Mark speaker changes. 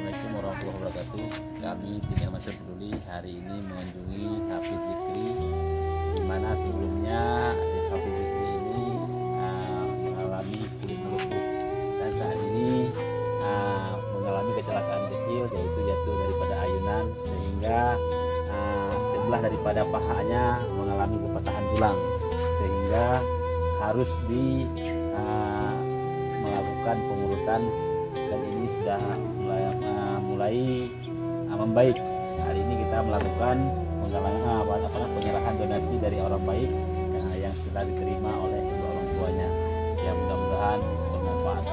Speaker 1: Assalamualaikum warahmatullahi wabarakatuh. Kami tim Elmasur Peduli hari ini mengunjungi Hafiz Zikri, di mana sebelumnya Hafiz Zikri ini mengalami kulit lumpuh dan saat ini mengalami kecelakaan kecil, yaitu jatuh daripada ayunan sehingga sebelah daripada pahanya mengalami kepatahan tulang sehingga harus melakukan pengurutan dan ini sudah mulai membaik. Hari ini kita melakukan penyerahan donasi dari orang baik yang sudah diterima oleh kedua orang tuanya. Ya, mudah-mudahan bermanfaat.